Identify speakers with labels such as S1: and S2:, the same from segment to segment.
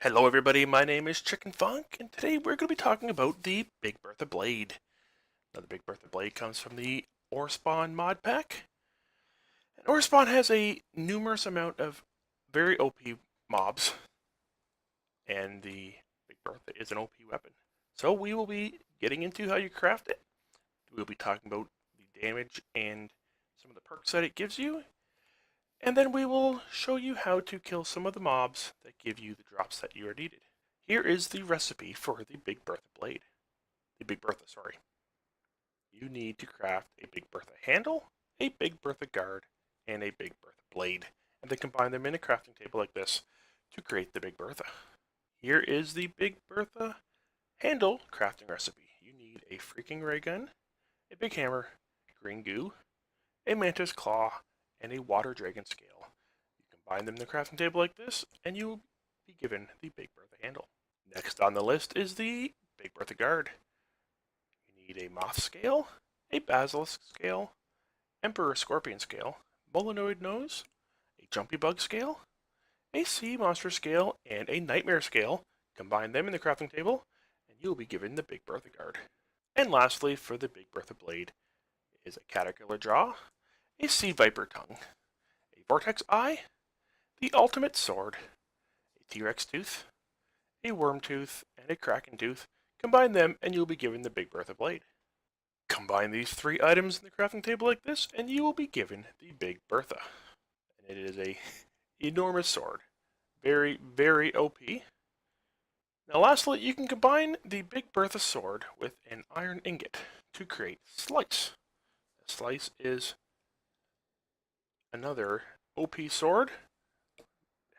S1: Hello everybody, my name is ChickenFunk, and today we're going to be talking about the Big Bertha Blade. Now the Big Bertha Blade comes from the Orespawn mod pack. And Orespawn has a numerous amount of very OP mobs, and the Big Bertha is an OP weapon. So we will be getting into how you craft it. We'll be talking about the damage and some of the perks that it gives you, and then we will show you how to kill some of the mobs that give you the drops that you are needed. Here is the recipe for the Big Bertha blade. The Big Bertha, sorry. You need to craft a Big Bertha handle, a Big Bertha guard, and a Big Bertha blade, and then combine them in a crafting table like this to create the Big Bertha. Here is the Big Bertha handle crafting recipe. You need a freaking ray gun, a big hammer, green goo, a mantis claw, and a water dragon scale. You combine them in the crafting table like this, and you will be given the Big Bertha handle. Next on the list is the Big Bertha guard. You need a moth scale, a basilisk scale, emperor scorpion scale, molenoid nose, a jumpy bug scale, a sea monster scale, and a nightmare scale. Combine them in the crafting table, and you will be given the Big Bertha guard. And lastly, for the Big Bertha blade, is a caterpillar jaw, a sea viper tongue, a vortex eye, the ultimate sword, a T-Rex tooth, a worm tooth, and a kraken tooth. Combine them and you'll be given the Big Bertha blade. Combine these three items in the crafting table like this and you will be given the Big Bertha. And it is a enormous sword. Very, very OP. Now lastly, you can combine the Big Bertha sword with an iron ingot to create Slice. A Slice is another OP sword. It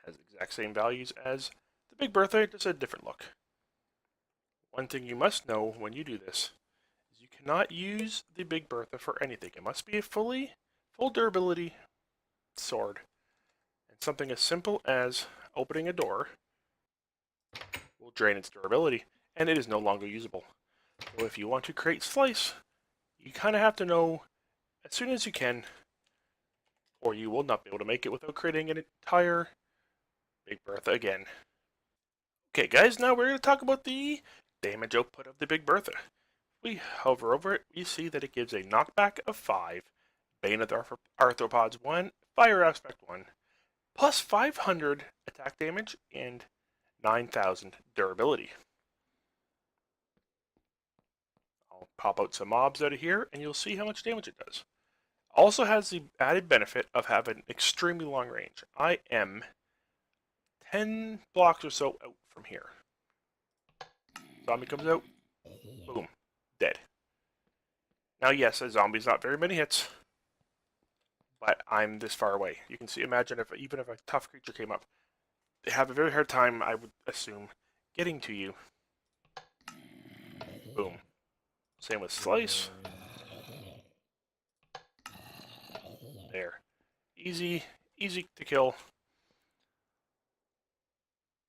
S1: has the exact same values as the Big Bertha, just a different look. One thing you must know when you do this is you cannot use the Big Bertha for anything. It must be a full durability sword. And something as simple as opening a door will drain its durability, and it is no longer usable. So if you want to create Slice, you kind of have to know as soon as you can, or you will not be able to make it without creating an entire Big Bertha again. Okay guys, now we're going to talk about the damage output of the Big Bertha. If we hover over it, we see that it gives a knockback of 5, Bane of the Arthropods 1, Fire Aspect 1, plus 500 attack damage and 9,000 durability. I'll pop out some mobs out of here and you'll see how much damage it does. Also has the added benefit of having extremely long range. I am 10 blocks or so out from here. Zombie comes out, boom, dead. Now yes, a zombie's not very many hits, but I'm this far away. You can see, imagine if even if a tough creature came up, they have a very hard time, I would assume, getting to you. Boom. Same with Slice. There. Easy to kill.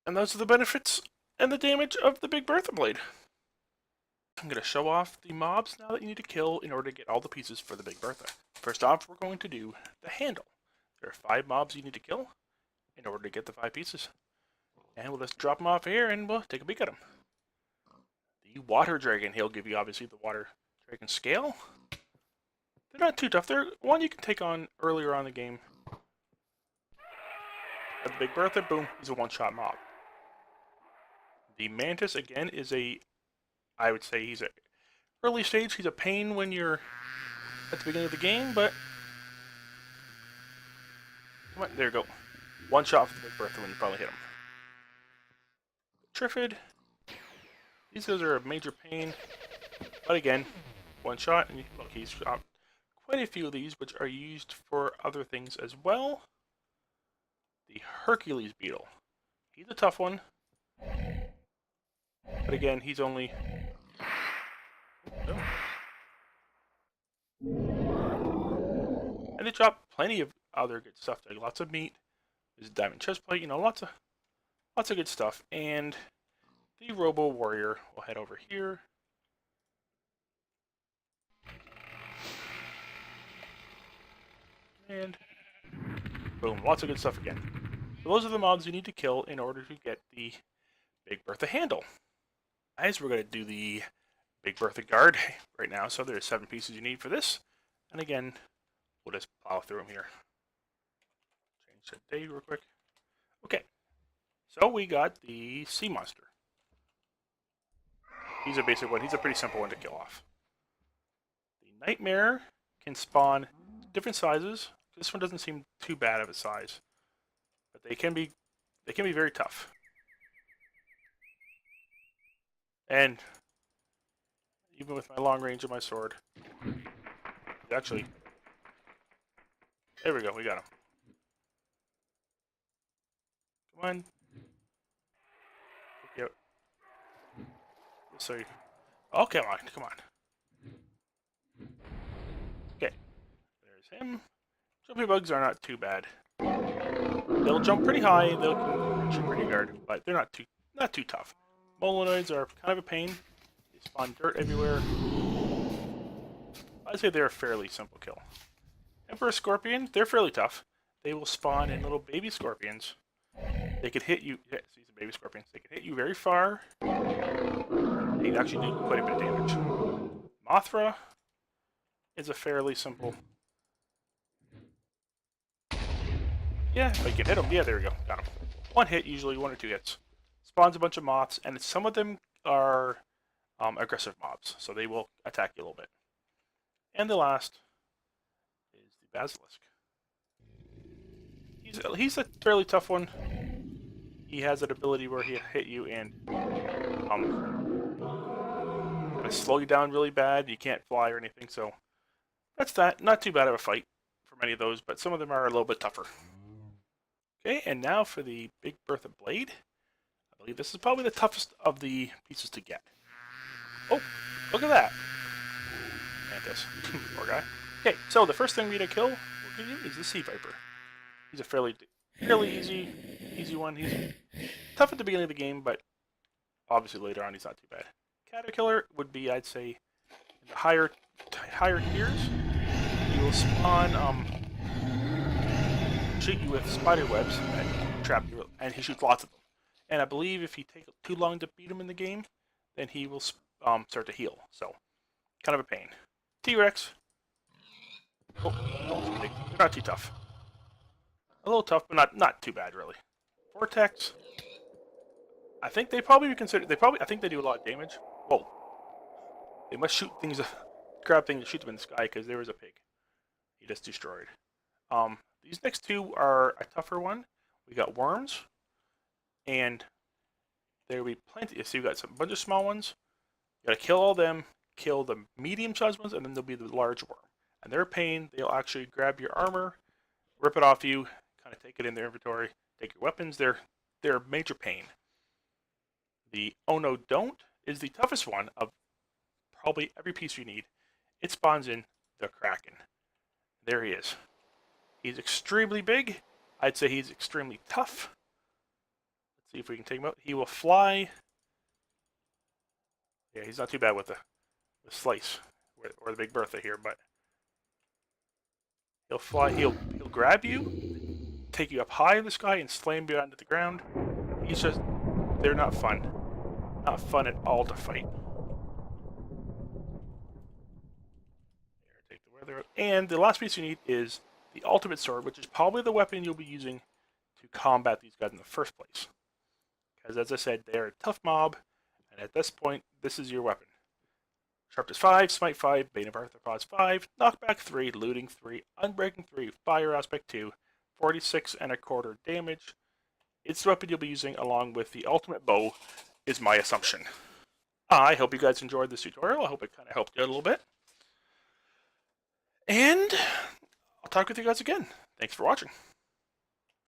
S1: And those are the benefits and the damage of the Big Bertha blade. I'm going to show off the mobs now that you need to kill in order to get all the pieces for the Big Bertha. First off, we're going to do the handle. There are 5 mobs you need to kill in order to get the 5 pieces. And we'll just drop them off here and we'll take a peek at them. The Water Dragon, he'll give you obviously the Water Dragon scale. They're not too tough. They're one you can take on earlier on in the game. At the Big Bertha, boom, he's a one-shot mob. The Mantis, again, is I would say he's a early stage. He's a pain when you're at the beginning of the game, but come on, there you go. One shot for the Big Bertha when you finally hit him. Triffid, these guys are a major pain, but again, one shot, and look, he's shot quite a few of these, which are used for other things as well. The Hercules Beetle, he's a tough one, but again, he's only... Oh. And they drop plenty of other good stuff, like lots of meat. There's a diamond chestplate, you know, lots of good stuff. And the Robo Warrior will head over here. And boom, lots of good stuff again. So those are the mobs you need to kill in order to get the Big Bertha handle. Guys, we're going to do the Big Bertha guard right now. So there's 7 pieces you need for this. And again, we'll just plow through them here. Change that date real quick. Okay, so we got the sea monster. He's a basic one. He's a pretty simple one to kill off. The nightmare can spawn different sizes. This one doesn't seem too bad of a size, but they can be very tough. And even with my long range of my sword, actually, there we go. We got him. Come on. Yep. So, oh, come on, come on. Okay, there's him. Jumpy bugs are not too bad. They'll jump pretty high. They'll reach pretty guard, but they're not too tough. Molenoids are kind of a pain. They spawn dirt everywhere. I'd say they're a fairly simple kill. Emperor Scorpion, they're fairly tough. They will spawn in little baby scorpions. They could hit you. Yeah, these are baby scorpions. They can hit you very far. They actually do quite a bit of damage. Mothra is a fairly simple. Yeah, if I can hit him. Yeah, there we go. Got him. One hit, usually 1 or 2 hits. Spawns a bunch of moths, and some of them are aggressive mobs, so they will attack you a little bit. And the last is the Basilisk. He's a fairly tough one. He has an ability where he'll hit you and gonna slow you down really bad. You can't fly or anything, so that's that. Not too bad of a fight for many of those, but some of them are a little bit tougher. Okay, and now for the Big Bertha blade. I believe this is probably the toughest of the pieces to get. Oh, look at that. Mantis. Poor guy. Okay, so the first thing we need to kill is the Sea Viper. He's a fairly easy one. He's tough at the beginning of the game, but obviously later on he's not too bad. Caterpillar would be, I'd say, in the higher tiers. He will spawn, shoot you with spider webs and trap you, and he shoots lots of them. And I believe if you take too long to beat him in the game, then he will start to heal. So, kind of a pain. T-Rex. Oh, they're not too tough. A little tough, but not too bad really. Vortex. I think they probably consider. I think they do a lot of damage. Whoa. They must shoot things, grab things, and shoot them in the sky because there was a pig. He just destroyed. These next two are a tougher one. We got worms, and there will be plenty. So you got a bunch of small ones. You got to kill all them. Kill the medium-sized ones, and then there'll be the large worm. And they're a pain. They'll actually grab your armor, rip it off you, kind of take it in their inventory, take your weapons. They're a major pain. The Oh No Don't is the toughest one of probably every piece you need. It spawns in the Kraken. There he is. He's extremely big. I'd say he's extremely tough. Let's see if we can take him out. He will fly. Yeah, he's not too bad with the slice or the Big Bertha here, but he'll fly. He'll grab you, take you up high in the sky, and slam you onto the ground. They're not fun. Not fun at all to fight. There, take the weather out. And the last piece you need is the ultimate sword, which is probably the weapon you'll be using to combat these guys in the first place. Because as I said, they're a tough mob, and at this point, this is your weapon. Sharpness 5, Smite 5, Bane of Arthropods 5, Knockback 3, Looting 3, Unbreaking 3, Fire Aspect 2, 46.25 damage. It's the weapon you'll be using along with the ultimate bow, is my assumption. I hope you guys enjoyed this tutorial. I hope it kind of helped you out a little bit. And I'll talk with you guys again. Thanks for watching.